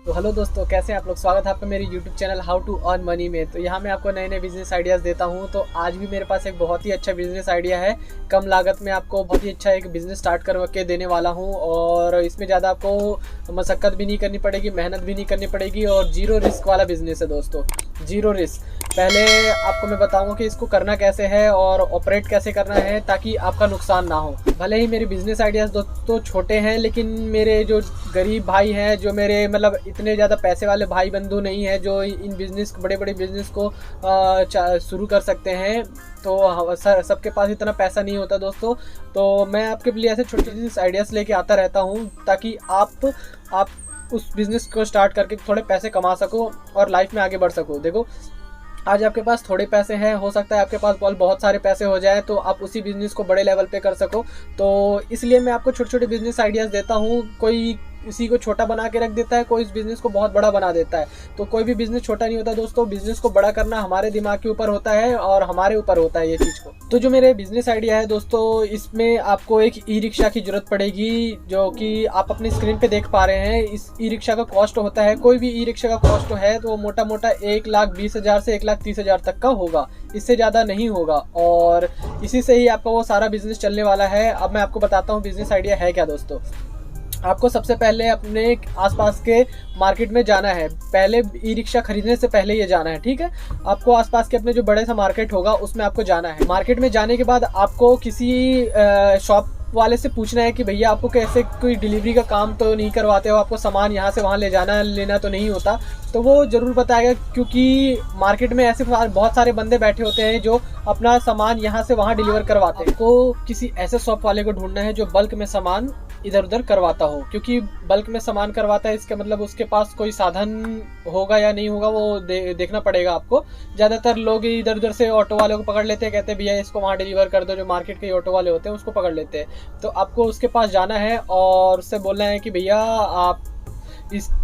तो हेलो दोस्तों, कैसे हैं आप लोग। स्वागत है आपका मेरे YouTube channel how to earn money में। तो यहाँ मैं आपको नए नए बिजनेस आइडियाज़ देता हूँ। तो आज भी मेरे पास एक बहुत ही अच्छा बिजनेस आइडिया है। कम लागत में आपको बहुत ही अच्छा एक बिजनेस स्टार्ट करके देने वाला हूँ और इसमें ज़्यादा आपको मशक्क़त भी नहीं करनी पड़ेगी, मेहनत भी नहीं करनी पड़ेगी और जीरो रिस्क वाला बिजनेस है दोस्तों, जीरो रिस्क। पहले आपको मैं बताऊंगा कि इसको करना कैसे है और ऑपरेट कैसे करना है ताकि आपका नुकसान ना हो। भले ही मेरे बिजनेस आइडियाज़ दोस्तों छोटे हैं, लेकिन मेरे जो गरीब भाई हैं, जो मेरे मतलब इतने ज़्यादा पैसे वाले भाई बंधु नहीं हैं जो इन बिज़नेस बड़े बड़े बिज़नेस को शुरू कर सकते हैं, तो सबके पास इतना पैसा नहीं होता दोस्तों। तो मैं आपके लिए ऐसे छोटे बिजनेस आइडियाज़ लेके आता रहता हूँ ताकि आप उस बिज़नेस को स्टार्ट करके थोड़े पैसे कमा सको और लाइफ में आगे बढ़ सको। देखो, आज आपके पास थोड़े पैसे हैं, हो सकता है आपके पास बहुत सारे पैसे हो जाए तो आप उसी बिज़नेस को बड़े लेवल पे कर सको। तो इसलिए मैं आपको छोटे छोटे बिज़नेस आइडियाज़ देता हूँ। कोई इसी को छोटा बना के रख देता है, कोई इस बिज़नेस को बहुत बड़ा बना देता है। तो कोई भी बिज़नेस छोटा नहीं होता दोस्तों। बिज़नेस को बड़ा करना हमारे दिमाग के ऊपर होता है और हमारे ऊपर होता है ये चीज़ को। तो जो मेरे बिज़नेस आइडिया है दोस्तों, इसमें आपको एक ई रिक्शा की ज़रूरत पड़ेगी, जो कि आप अपनी स्क्रीन पे देख पा रहे हैं। इस ई रिक्शा का कॉस्ट होता है, कोई भी ई रिक्शा का कॉस्ट है तो मोटा मोटा 1,20,000 से 1,30,000 तक का होगा, इससे ज़्यादा नहीं होगा। और इसी से ही आपका वो सारा बिज़नेस चलने वाला है। अब मैं आपको बताता हूँ बिज़नेस आइडिया है क्या दोस्तों। आपको सबसे पहले अपने आसपास के मार्केट में जाना है। पहले ई रिक्शा खरीदने से पहले ये जाना है, ठीक है। आपको आसपास के अपने जो बड़े सा मार्केट होगा उसमें आपको जाना है। मार्केट में जाने के बाद आपको किसी शॉप वाले से पूछना है कि भैया आपको कैसे कोई डिलीवरी का काम तो नहीं करवाते हो, आपको सामान यहाँ से वहाँ ले जाना लेना तो नहीं होता। तो वो ज़रूर बताएगा, क्योंकि मार्केट में ऐसे बहुत सारे बंदे बैठे होते हैं जो अपना सामान यहाँ से वहाँ डिलीवर करवाते हैं। आपको किसी ऐसे शॉप वाले को ढूंढना है जो बल्क में सामान इधर उधर करवाता हो, क्योंकि बल्क में सामान करवाता है इसका मतलब उसके पास कोई साधन होगा या नहीं होगा वो देखना पड़ेगा आपको। ज़्यादातर लोग इधर उधर से ऑटो वाले को पकड़ लेते हैं, कहते हैं भैया इसको वहाँ डिलीवर कर दो। जो मार्केट के ऑटो वाले होते हैं उसको पकड़ लेते हैं। तो आपको उसके पास जाना है और उससे बोलना है कि भैया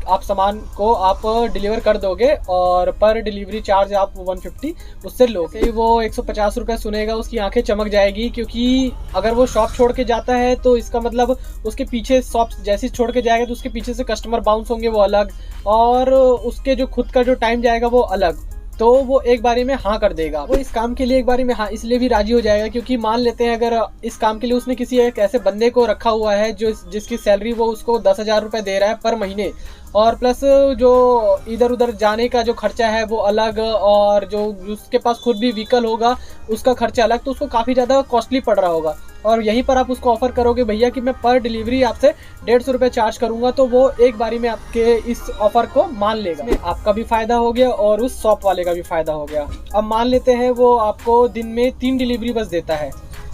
आप सामान को आप डिलीवर कर दोगे और पर डिलीवरी चार्ज आप 150 उससे लोगे। वो 150 रुपये सुनेगा, उसकी आंखें चमक जाएगी, क्योंकि अगर वो शॉप छोड़ के जाता है तो इसका मतलब उसके पीछे शॉप जैसे छोड़ के जाएगा तो उसके पीछे से कस्टमर बाउंस होंगे वो अलग, और उसके जो खुद का जो टाइम जाएगा वो अलग। तो वो एक बारी में हाँ कर देगा। वो इस काम के लिए एक बारी में हाँ इसलिए भी राजी हो जाएगा क्योंकि मान लेते हैं अगर इस काम के लिए उसने किसी एक ऐसे बंदे को रखा हुआ है जो जिसकी सैलरी वो उसको 10,000 रुपये दे रहा है पर महीने, और प्लस जो इधर उधर जाने का जो खर्चा है वो अलग, और जो उसके पास खुद भी व्हीकल होगा उसका खर्चा अलग, तो उसको काफ़ी ज़्यादा कॉस्टली पड़ रहा होगा। और यहीं पर आप उसको ऑफर करोगे भैया कि मैं पर डिलीवरी आपसे 150 रुपये चार्ज करूंगा, तो वो एक बारी में आपके इस ऑफर को मान लेगा। आपका भी फायदा हो गया और उस शॉप वाले का भी फायदा हो गया। अब मान लेते हैं वो आपको दिन में 3 डिलीवरी बस देता है,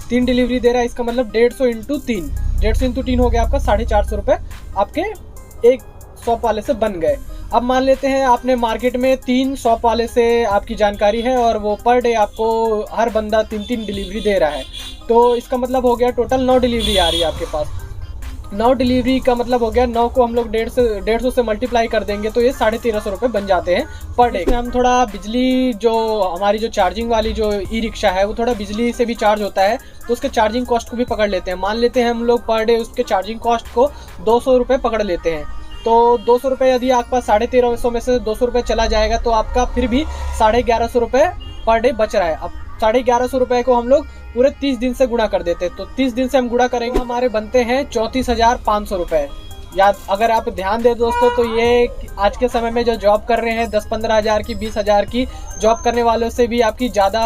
3 डिलीवरी दे रहा है, इसका मतलब 150 इंटू 3, 150 इंटू 3 हो गया आपका 450 रुपये आपके एक शॉप वाले से बन गए। अब मान लेते हैं आपने मार्केट में 3 शॉप वाले से आपकी जानकारी है और वो पर डे आपको हर बंदा 3-3 डिलीवरी दे रहा है, तो इसका मतलब हो गया टोटल 9 डिलीवरी आ रही है आपके पास। 9 डिलीवरी का मतलब हो गया 9 को हम लोग 150 से मल्टीप्लाई कर देंगे तो ये 1350 रुपये बन जाते हैं पर डे। हम थोड़ा बिजली जो हमारी जो चार्जिंग वाली जो ई रिक्शा है वो थोड़ा बिजली से भी चार्ज होता है, तो उसके चार्जिंग कॉस्ट को भी पकड़ लेते हैं। मान लेते हैं हम लोग पर डे उसके चार्जिंग कॉस्ट को 200 रुपये पकड़ लेते हैं, तो 200 रुपये यदि आपके पास 1350 में से 200 रुपये चला जाएगा तो आपका फिर भी 1150 रुपये पर डे बच रहा है। अब 1150 रुपये को हम लोग पूरे 30 दिन से गुणा कर देते हैं, तो 30 दिन से हम गुणा करेंगे हमारे बनते हैं 34,500 रुपये। या अगर आप ध्यान दें दोस्तों तो ये आज के समय में जो जॉब कर रहे हैं 10-15 हज़ार की 20,000 की जॉब करने वालों से भी आपकी ज़्यादा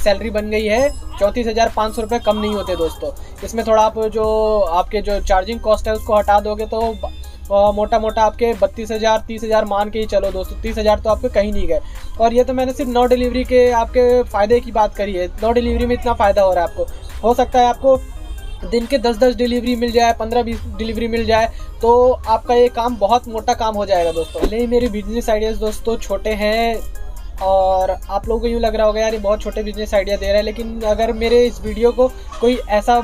सैलरी बन गई है। 34,500 रुपये कम नहीं होते दोस्तों। इसमें थोड़ा आप जो आपके जो चार्जिंग कॉस्ट है उसको हटा दोगे तो मोटा मोटा आपके 32,000 30,000 मान के ही चलो दोस्तों, 30,000 तो आपके कहीं नहीं गए। और ये तो मैंने सिर्फ 9 डिलीवरी के आपके फ़ायदे की बात करी है। 9 डिलीवरी में इतना फ़ायदा हो रहा है आपको। हो सकता है आपको दिन के 10-10 डिलीवरी मिल जाए, 15-20 डिलीवरी मिल जाए, तो आपका ये काम बहुत मोटा काम हो जाएगा दोस्तों। भले ही मेरे बिजनेस आइडियाज़ दोस्तों छोटे हैं और आप लोगों को यूँ लग रहा होगा यार ये बहुत छोटे बिजनेस आइडिया दे रहा है, लेकिन अगर मेरे इस वीडियो को कोई ऐसा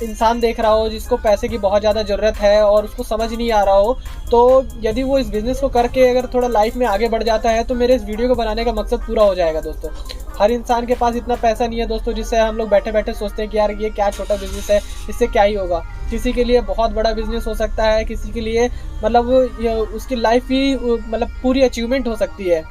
इंसान देख रहा हो जिसको पैसे की बहुत ज़्यादा ज़रूरत है और उसको समझ नहीं आ रहा हो, तो यदि वो इस बिज़नेस को करके अगर थोड़ा लाइफ में आगे बढ़ जाता है तो मेरे इस वीडियो को बनाने का मकसद पूरा हो जाएगा दोस्तों। हर इंसान के पास इतना पैसा नहीं है दोस्तों, जिससे हम लोग बैठे बैठे सोचते हैं कि यार ये क्या छोटा बिजनेस है, इससे क्या ही होगा। किसी के लिए बहुत बड़ा बिजनेस हो सकता है, किसी के लिए मतलब उसकी लाइफ ही मतलब पूरी अचीवमेंट हो सकती है।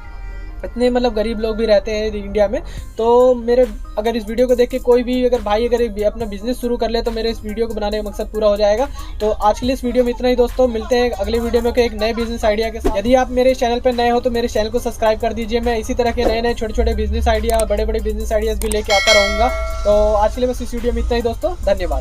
इतने मतलब गरीब लोग भी रहते हैं इंडिया में। तो मेरे अगर इस वीडियो को देख के कोई भी अगर भाई अगर अपना बिजनेस शुरू कर ले तो मेरे इस वीडियो को बनाने का मकसद पूरा हो जाएगा। तो आज के लिए इस वीडियो में इतना ही दोस्तों, मिलते हैं अगले वीडियो में एक नए बिजनेस आइडिया के साथ। यदि आप मेरे चैनल पर नए हो तो मेरे चैनल को सब्सक्राइब कर दीजिए। मैं इसी तरह के नए नए छोटे छोटे बिजनेस आइडिया, बड़े बड़े बिजनेस आइडियाज भी लेके आता रहूँगा। तो आज के लिए बस इस वीडियो में इतना ही दोस्तों, धन्यवाद।